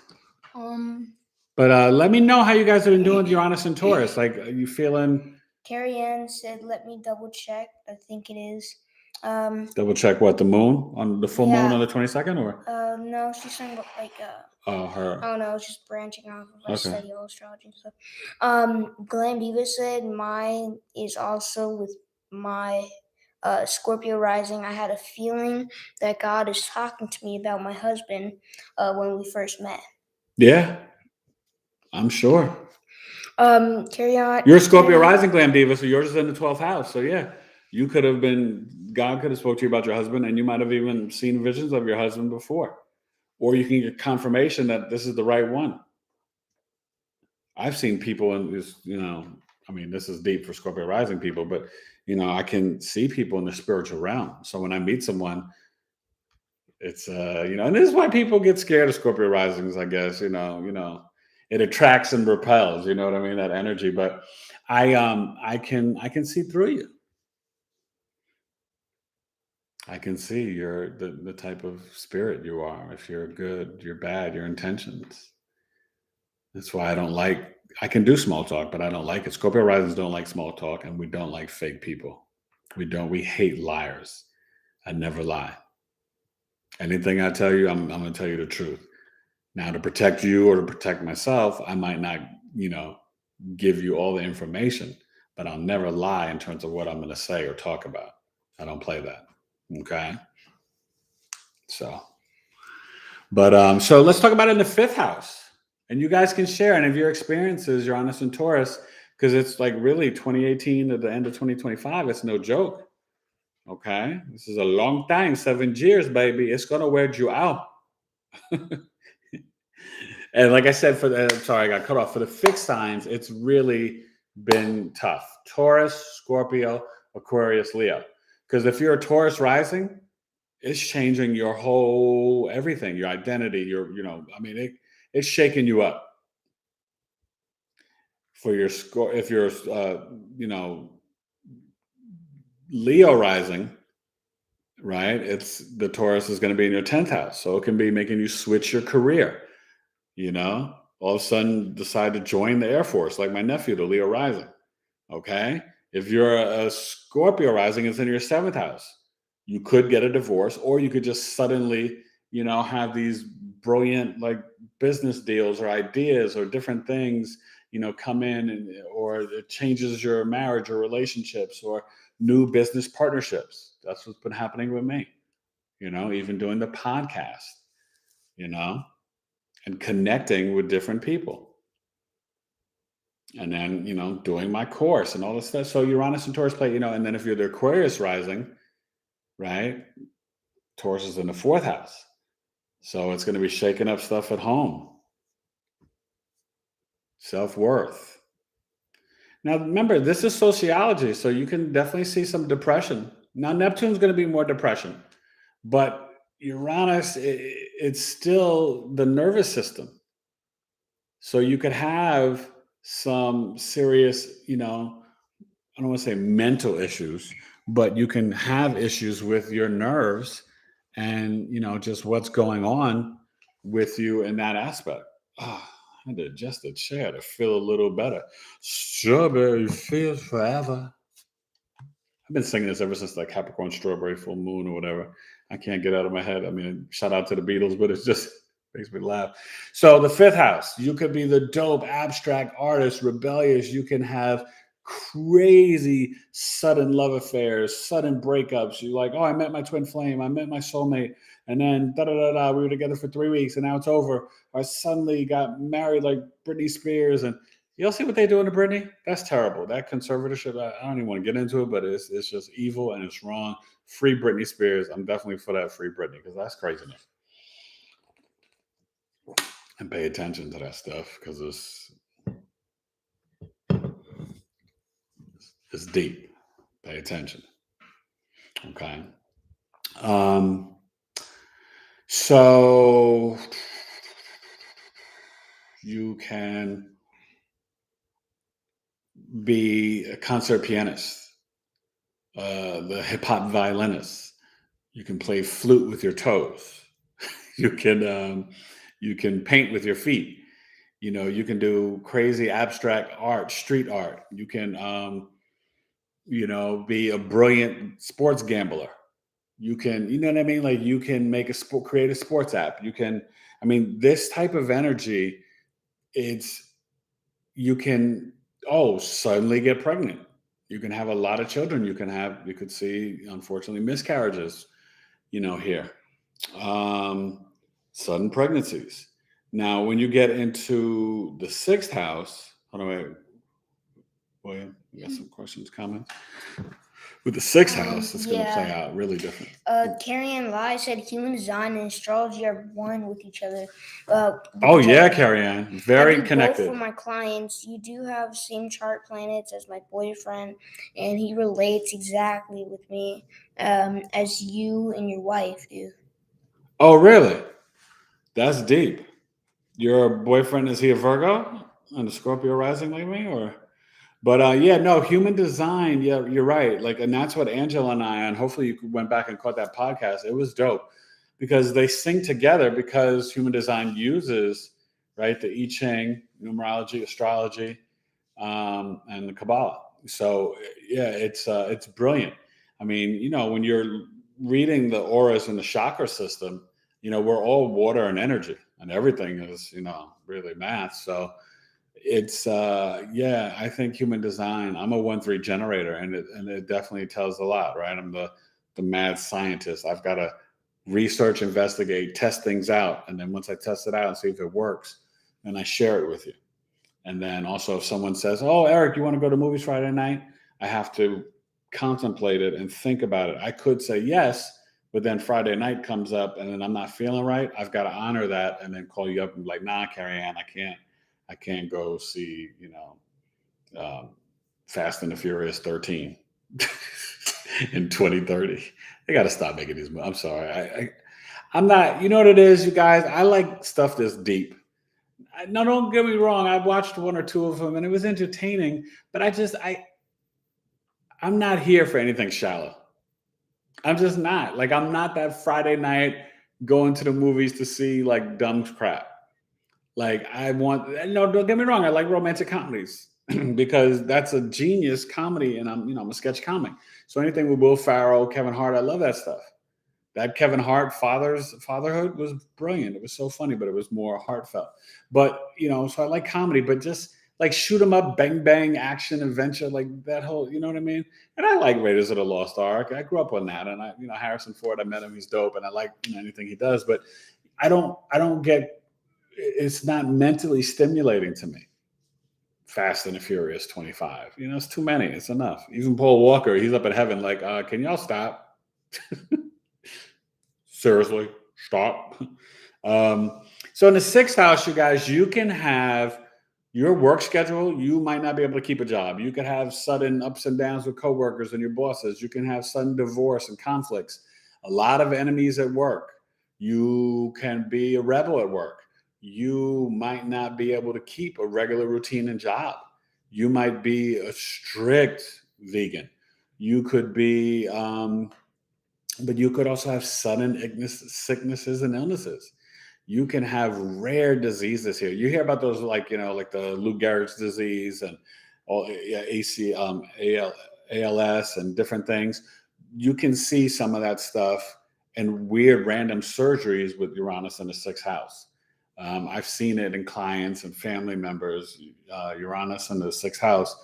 But let me know how you guys have been doing with Uranus and Taurus. Like, are you feeling? Carrie Ann said, let me double check. I think it is. Double check what, the moon on the full moon on the 22nd, or? No, she's saying about like her. Oh no, it's just branching off of Okay. study all astrology and stuff. Glam Diva said mine is also with my Scorpio rising. I had a feeling that God is talking to me about my husband when we first met. Yeah, I'm sure. Carry on. You're a Scorpio rising, Glam Diva, so yours is in the 12th house. So yeah, you could have been, God could have spoke to you about your husband, and you might have even seen visions of your husband before. Or you can get confirmation that this is the right one. I've seen people in this, I mean, this is deep for Scorpio rising people, but I can see people in the spiritual realm. So when I meet someone, it's and this is why people get scared of Scorpio risings, I guess. It attracts and repels, you know what I mean? That energy. But I can see through you. I can see you're the type of spirit you are. If you're good, you're bad, your intentions. That's why I can do small talk, but I don't like it. Scorpio risings don't like small talk, and we don't like fake people. We hate liars. I never lie. Anything I tell you, I'm going to tell you the truth. Now, to protect you or to protect myself, I might not, give you all the information, but I'll never lie in terms of what I'm going to say or talk about. I don't play that. Okay. So, but so let's talk about it in the fifth house. And you guys can share any of your experiences, Uranus and Taurus, because it's like really 2018 to the end of 2025. It's no joke. Okay. This is a long time, 7 years, baby. It's going to wear you out. And like I said, sorry, I got cut off. For the fixed signs, it's really been tough. Taurus, Scorpio, Aquarius, Leo. Because if you're a Taurus rising, it's changing your whole everything, your identity, it's shaking you up. For your score, if you're, Leo rising, right? It's the Taurus is going to be in your 10th house. So it can be making you switch your career. All of a sudden decide to join the Air Force, like my nephew, the Leo rising. Okay. If you're a Scorpio rising, it's in your 7th house. You could get a divorce, or you could just suddenly, have these brilliant like business deals or ideas or different things, come in or it changes your marriage or relationships or new business partnerships. That's what's been happening with me, even doing the podcast, and connecting with different people. And then, doing my course and all this stuff. So Uranus and Taurus play, and then if you're the Aquarius rising, right? Taurus is in the 4th house. So it's going to be shaking up stuff at home. Self-worth. Now, remember, this is sociology. So you can definitely see some depression. Now, Neptune's going to be more depression. But Uranus, it's still the nervous system. So you could have some serious, I don't want to say mental issues, but you can have issues with your nerves and, just what's going on with you in that aspect. I had to adjust the chair to feel a little better. Strawberry feels forever. I've been singing this ever since the Capricorn Strawberry Full Moon or whatever. I can't get out of my head. I mean, shout out to the Beatles, but it's just makes me laugh. So the 5th house, you could be the dope abstract artist, rebellious. You can have crazy sudden love affairs, sudden breakups. You're like, oh, I met my twin flame. I met my soulmate. And then we were together for 3 weeks and now it's over. I suddenly got married like Britney Spears. And you'll see what they do to Britney. That's terrible. That conservatorship, I don't even want to get into it, but it's just evil and it's wrong. Free Britney Spears. I'm definitely for that. Free Britney, because that's craziness. And pay attention to that stuff because it's deep. Pay attention. Okay. So you can be a concert pianist, the hip hop violinist. You can play flute with your toes. You can paint with your feet. You can do crazy abstract art, street art. You can, be a brilliant sports gambler. You can, you know what I mean? Like you can create a sports app. This type of energy, you can, suddenly get pregnant. You can have a lot of children. You could see, unfortunately, miscarriages, here. Sudden pregnancies. Now, when you get into the 6th house, hold on, wait, William, We got some questions, comments. With the sixth house, it's going to play out really different. Carrie Ann Lai said human design and astrology are one with each other. Carrie Ann. Very connected. Both for my clients, you do have same chart planets as my boyfriend, and he relates exactly with me as you and your wife do. Oh, really? That's deep. Your boyfriend, is he a Virgo and a Scorpio rising like me, or? But human design. Yeah, you're right. Like, and that's what Angela and I, and hopefully you went back and caught that podcast. It was dope because they sing together because human design uses, right, the I Ching, numerology, astrology, and the Kabbalah. So yeah, it's brilliant. I mean, when you're reading the auras in the chakra system, we're all water and energy, and everything is, really math. So it's I think human design. I'm a 1-3 generator, and it definitely tells a lot, right? I'm the mad scientist. I've got to research, investigate, test things out, and then once I test it out and see if it works, then I share it with you. And then also, if someone says, "Oh, Eric, you want to go to movies Friday night?" I have to contemplate it and think about it. I could say yes, but then Friday night comes up, and then I'm not feeling right. I've got to honor that, and then call you up and be like, "Nah, Carrie Ann, I can't go see, Fast and the Furious 13 in 2030. They got to stop making these movies. I'm sorry. I'm not, you know what it is, you guys? I like stuff that's deep. No, don't get me wrong. I watched 1 or 2 of them and it was entertaining, but I'm not here for anything shallow. I'm just not. Like, I'm not that Friday night going to the movies to see like dumb crap. Like, don't get me wrong. I like romantic comedies because that's a genius comedy, and I'm a sketch comic. So anything with Will Ferrell, Kevin Hart, I love that stuff. That Kevin Hart fatherhood was brilliant. It was so funny, but it was more heartfelt. But so I like comedy, but just like shoot 'em up, bang bang, action, adventure, like that whole, you know what I mean? And I like Raiders of the Lost Ark. I grew up on that, and Harrison Ford. I met him; he's dope, and I like anything he does. But I don't get. It's not mentally stimulating to me. Fast and the Furious 25. It's too many. It's enough. Even Paul Walker, he's up in heaven like, can y'all stop? Seriously, stop. So in the 6th house, you guys, you can have your work schedule. You might not be able to keep a job. You could have sudden ups and downs with coworkers and your bosses. You can have sudden divorce and conflicts. A lot of enemies at work. You can be a rebel at work. You might not be able to keep a regular routine and job. You might be a strict vegan. You could be, but you could also have sudden sicknesses and illnesses. You can have rare diseases here. You hear about those, like the Lou Gehrig's disease and all ALS and different things. You can see some of that stuff and weird random surgeries with Uranus in the 6th house. I've seen it in clients and family members, Uranus in the 6th house,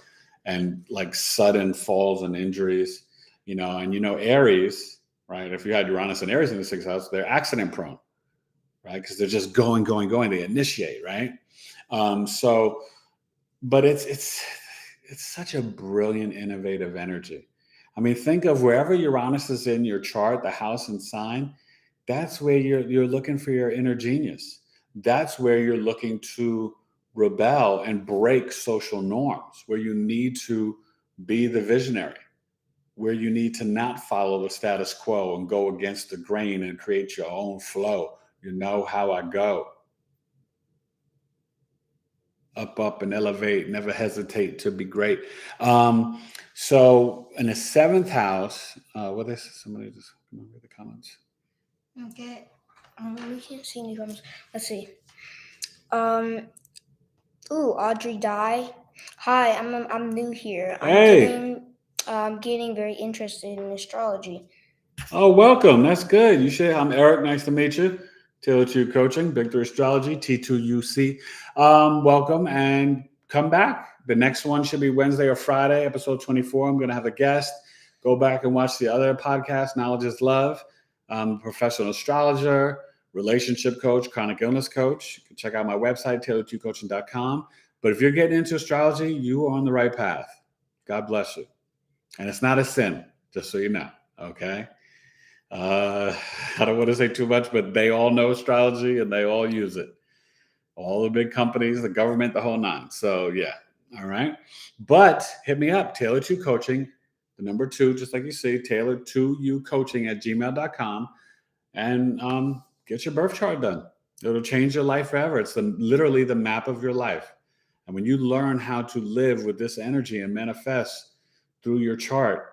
and like sudden falls and injuries, and Aries, right? If you had Uranus and Aries in the 6th house, they're accident prone, right? Because they're just going. They initiate, right? But it's such a brilliant, innovative energy. I mean, think of wherever Uranus is in your chart, the house and sign. That's where you're looking for your inner genius. That's where you're looking to rebel and break social norms, where you need to be the visionary, where you need to not follow the status quo and go against the grain and create your own flow. You know how I go. Up and elevate, never hesitate to be great. So in the 7th house, what is somebody just read the comments? Okay. We can't see any comments. Let's see. Audrey Dye. Hi, I'm new here. I'm getting very interested in astrology. Oh, welcome. That's good. You should. I'm Eric. Nice to meet you. Taylor 2 Coaching, Big 3 Astrology, T2UC. Welcome and come back. The next one should be Wednesday or Friday, episode 24. I'm going to have a guest. Go back and watch the other podcast, Knowledge is Love. I'm a professional astrologer, relationship coach, chronic illness coach. You can check out my website, taylor2coaching.com. But if you're getting into astrology, you are on the right path. God bless you. And it's not a sin, just so you know. Okay. I don't want to say too much, but they all know astrology and they all use it. All the big companies, the government, the whole nine. So yeah. All right. But hit me up, Taylor2 Coaching, the number 2, just like you see, Taylor2Ucoaching@gmail.com, and get your birth chart done. It'll change your life forever. It's literally the map of your life. And when you learn how to live with this energy and manifest through your chart,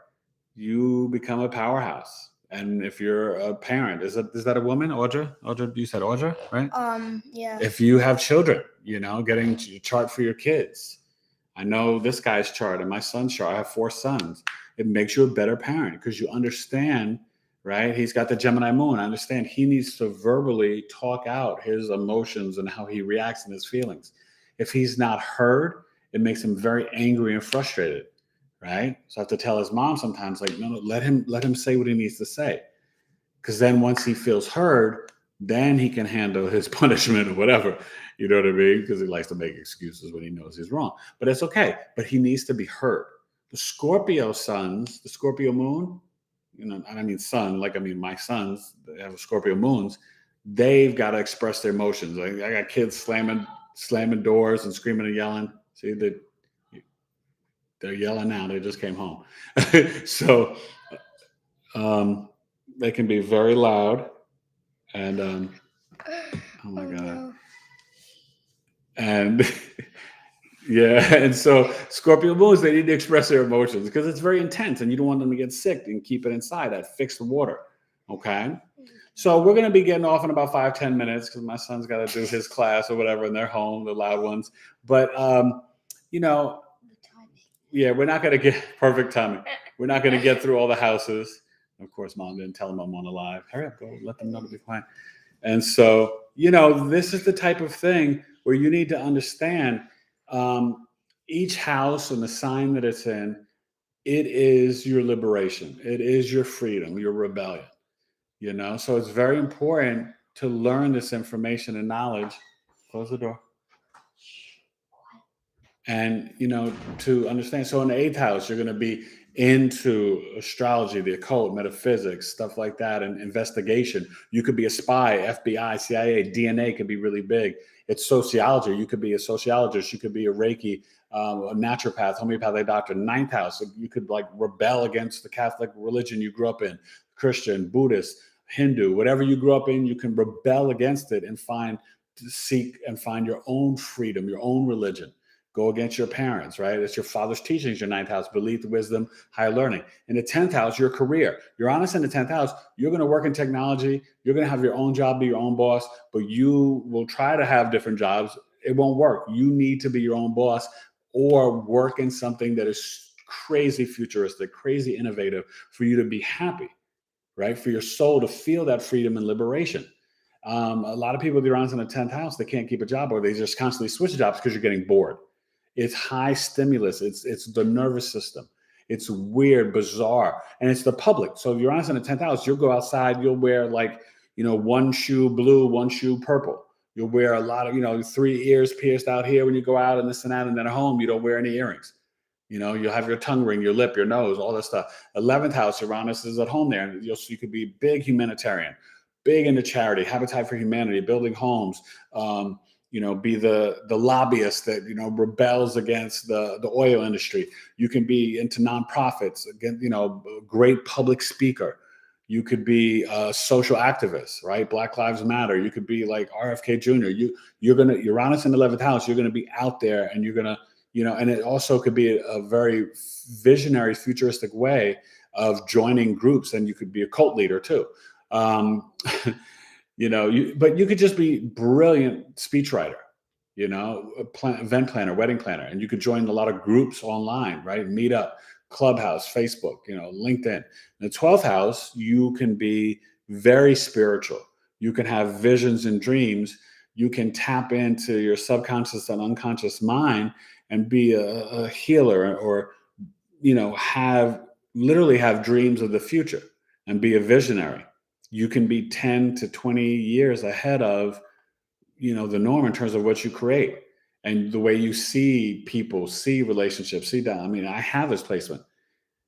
you become a powerhouse. And if you're a parent, is that a woman, Audra? Audra, you said Audra, right? Yeah. If you have children, getting your chart for your kids. I know this guy's chart and my son's chart. I have 4 sons. It makes you a better parent because you understand, right? He's got the Gemini moon. I understand he needs to verbally talk out his emotions and how he reacts and his feelings. If he's not heard, it makes him very angry and frustrated, right? So I have to tell his mom sometimes, like, no, let him say what he needs to say. Because then once he feels heard, then he can handle his punishment or whatever. You know what I mean? Because he likes to make excuses when he knows he's wrong. But it's okay. But he needs to be heard. The Scorpio sons, the Scorpio moon, I don't mean sun, like I mean my sons, they have Scorpio moons. They've got to express their emotions. Like, I got kids slamming doors and screaming and yelling. See, they're yelling now. They just came home. So they can be very loud. And oh my God. No. And yeah, and so Scorpio moons, they need to express their emotions because it's very intense and you don't want them to get sick and keep it inside that fixed water. Okay. So we're going to be getting off in about 5-10 minutes because my son's got to do his class or whatever and they're home, the loud ones. But, yeah, we're not going to get perfect timing. We're not going to get through all the houses. Of course, Mom didn't tell them I'm on the live. Hurry up, go let them know to be quiet. And so, this is the type of thing where you need to understand each house and the sign that it's in, it is your liberation. It is your freedom, your rebellion, So it's very important to learn this information and knowledge. Close the door. And, to understand. So in the 8th house, you're going to be into astrology, the occult, metaphysics, stuff like that, and investigation. You could be a spy, FBI, CIA, DNA could be really big. It's sociology. You could be a sociologist. You could be a Reiki, a naturopath, homeopathic doctor. 9th house, you could rebel against the Catholic religion you grew up in, Christian, Buddhist, Hindu, whatever you grew up in, you can rebel against it and seek and find your own freedom, your own religion. Go against your parents, right? It's your father's teachings, your 9th house, belief, wisdom, higher learning. In the 10th house, your career. Uranus in the 10th house, you're going to work in technology. You're going to have your own job, be your own boss, but you will try to have different jobs. It won't work. You need to be your own boss or work in something that is crazy futuristic, crazy innovative for you to be happy, right? For your soul to feel that freedom and liberation. A lot of people with Uranus in the 10th house, they can't keep a job or they just constantly switch jobs because you're getting bored. It's high stimulus. It's the nervous system. It's weird, bizarre, and it's the public. So if you're honest in the 10th house, you'll go outside. You'll wear one shoe blue, one shoe purple. You'll wear a lot of 3 ears pierced out here when you go out and this and that. And then at home, you don't wear any earrings. You'll have your tongue ring, your lip, your nose, all this stuff. 11th house, Uranus is at home there, and you could be big humanitarian, big into charity, Habitat for Humanity, building homes. Be the lobbyist that, rebels against the oil industry. You can be into nonprofits, again, great public speaker. You could be a social activist, right? Black Lives Matter. You could be like RFK Jr. Uranus in the 11th house, you're going to be out there and you're going to, and it also could be a very visionary, futuristic way of joining groups. And you could be a cult leader too. But you could just be brilliant speechwriter, event planner, wedding planner, and you could join a lot of groups online, right? Meetup, Clubhouse, Facebook, LinkedIn. In the 12th house, you can be very spiritual. You can have visions and dreams. You can tap into your subconscious and unconscious mind and be a healer or, have dreams of the future and be a visionary. You can be 10 to 20 years ahead of, the norm in terms of what you create. And the way you see people, see relationships, see that. I mean, I have this placement,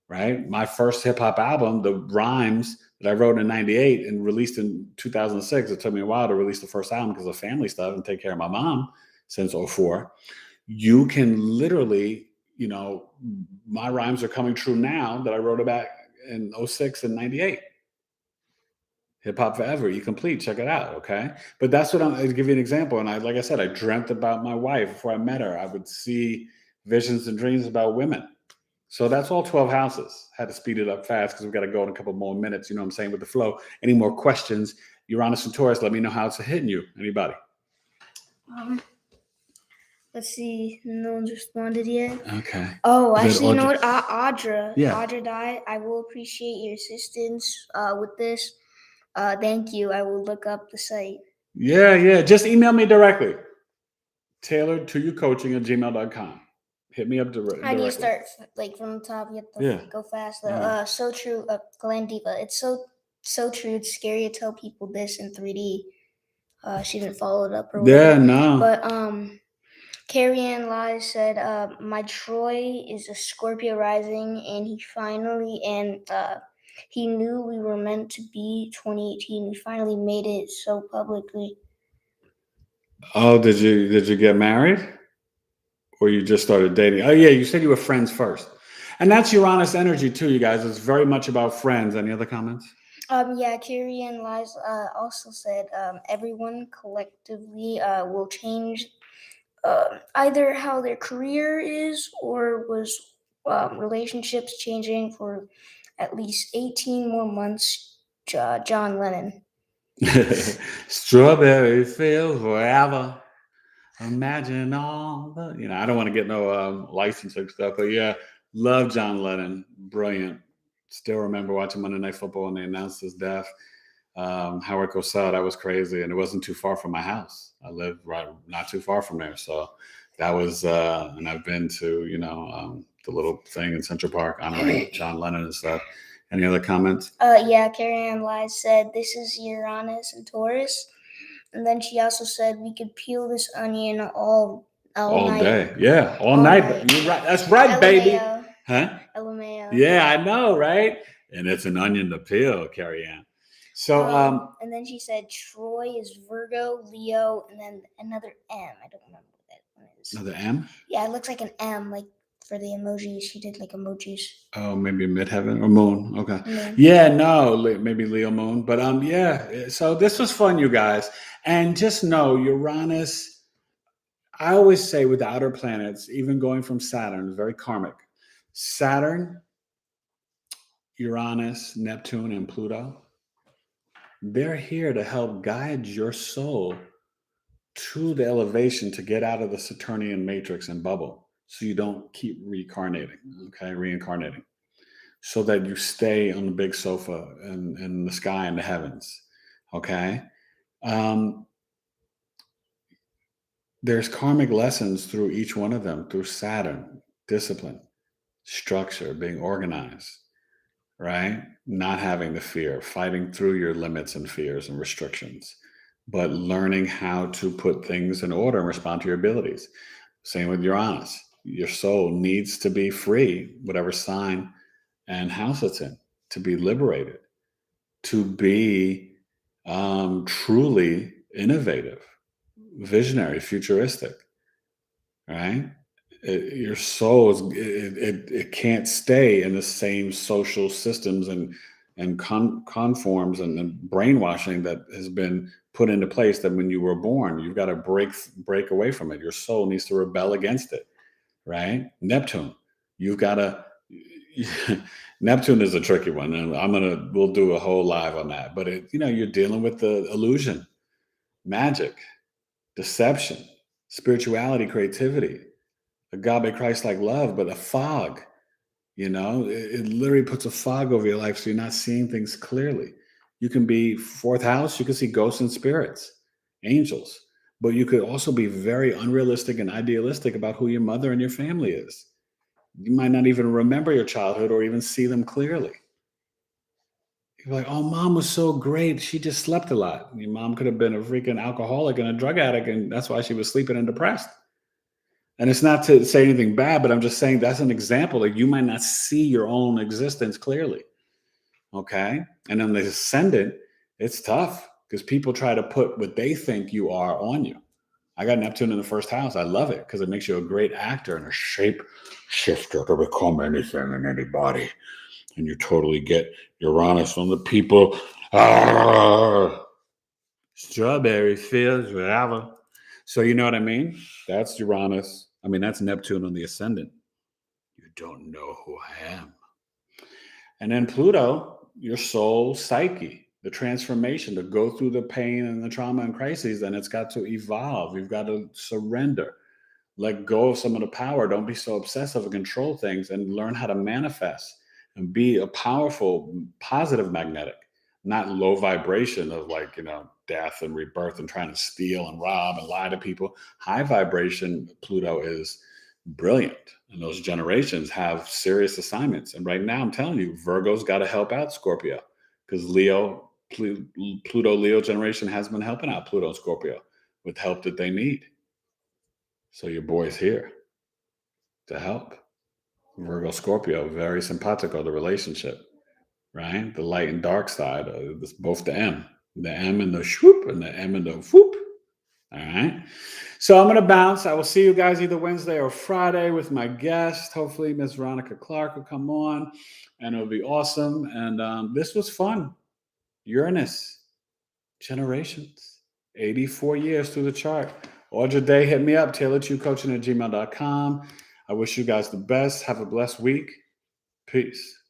right? My first hip hop album, the rhymes that I wrote in 98 and released in 2006, it took me a while to release the first album because of family stuff and take care of my mom since '04. You can literally, my rhymes are coming true now that I wrote about in '06 and 98. Hip Hop Forever, You Complete. Check it out, okay? But that's what I'll give you an example. And like I said, I dreamt about my wife before I met her. I would see visions and dreams about women. So that's all 12 houses. Had to speed it up fast because we've got to go in a couple more minutes, you know what I'm saying, with the flow. Any more questions? Uranus and Taurus, let me know how it's hitting you. Anybody? Let's see. No one's responded yet. Okay. Oh, Is it actually, you know Audrey? what? Audra. Yeah. Audra died. I will appreciate your assistance with this. Thank you. I will look up the site. Yeah. Just email me directly. Tailored to you coaching at gmail.com. Hit me up directly. How do you start from the top? You have to go fast. So true. Glenn Diva. It's so true. It's scary to tell people this in 3D. She didn't follow it up or whatever. Yeah, no. But Carrie Ann Lies said, my Troy is a Scorpio rising, and he knew we were meant to be 2018. We finally made it so publicly. Oh, did you get married? Or you just started dating? Oh, yeah, you said you were friends first. And that's Uranus energy too, you guys. It's very much about friends. Any other comments? Yeah, Carrie Ann Lies also said, everyone collectively will change either how their career is or was relationships changing for at least 18 more months. John Lennon. Strawberry fields forever. Imagine all the, I don't want to get no licensing stuff, but yeah, love John Lennon. Brilliant. Still remember watching Monday Night Football when they announced his death. Howard Cosell, that was crazy. And it wasn't too far from my house. I live not too far from there. So that was, and I've been to, the little thing in Central Park honoring John Lennon and stuff. Any other comments? Yeah, Carrie Ann Lies said, this is Uranus and Taurus. And then she also said we could peel this onion all night. Day. Yeah, all night. You're right. That's right, baby. Huh? LMAO. Yeah, I know, right? And it's an onion to peel, Carrie Ann. So, and then she said Troy is Virgo, Leo, and then another M. I don't remember what that one is. Another M? Yeah, it looks like an M, like for the emojis. She did like emojis. Oh, maybe midheaven or moon. Okay. Mm-hmm. Yeah, no, maybe Leo moon. But yeah. So this was fun, you guys. And just know Uranus, I always say with the outer planets, even going from Saturn, very karmic. Saturn, Uranus, Neptune, and Pluto, they're here to help guide your soul to the elevation to get out of the Saturnian matrix and bubble so you don't keep reincarnating, so that you stay on the big sofa in the sky in the heavens, okay? There's karmic lessons through each one of them, through Saturn, discipline, structure, being organized, right? Not having the fear, fighting through your limits and fears and restrictions, but learning how to put things in order and respond to your abilities. Same with Uranus. Your soul needs to be free, whatever sign and house it's in, to be liberated, to be truly innovative, visionary, futuristic, right? Your soul it can't stay in the same social systems and conforms and brainwashing that has been put into place. That when you were born, you've got to break away from it. Your soul needs to rebel against it, right? Neptune, you've got to. Neptune is a tricky one, and we'll do a whole live on that. But you're dealing with the illusion, magic, deception, spirituality, creativity, agape Christ-like love, but a fog. It literally puts a fog over your life, so you're not seeing things clearly. You can be fourth house, you can see ghosts and spirits, angels, but you could also be very unrealistic and idealistic about who your mother and your family is. You might not even remember your childhood or even see them clearly. You're like, oh, mom was so great. She just slept a lot. Your mom could have been a freaking alcoholic and a drug addict, and that's why she was sleeping and depressed. And it's not to say anything bad, but I'm just saying that's an example. Like you might not see your own existence clearly. Okay. And then the ascendant, it's tough because people try to put what they think you are on you. I got Neptune in the first house. I love it because it makes you a great actor and a shape shifter to become anything and anybody. And you totally get Uranus on the people. Strawberry fields, whatever. So you know what I mean? That's Uranus. I mean, that's Neptune on the ascendant. You don't know who I am. And then Pluto, your soul psyche, the transformation to go through the pain and the trauma and crises, and it's got to evolve. You've got to surrender, let go of some of the power. Don't be so obsessive and control things, and learn how to manifest and be a powerful, positive magnetic, not low vibration of like, death and rebirth and trying to steal and rob and lie to people. High vibration Pluto is brilliant. And those generations have serious assignments. And right now, I'm telling you, Virgo's got to help out Scorpio because Pluto Leo generation has been helping out Pluto and Scorpio with help that they need. So your boy's here to help. Virgo Scorpio, very simpatico, the relationship, right? The light and dark side, both the M and the swoop and the M and the whoop. All right. So I'm going to bounce. I will see you guys either Wednesday or Friday with my guest. Hopefully Miss Veronica Clark will come on and it'll be awesome. And this was fun. Uranus, generations, 84 years through the chart. Audra Day, hit me up, tailoredtocoaching@gmail.com. I wish you guys the best. Have a blessed week. Peace.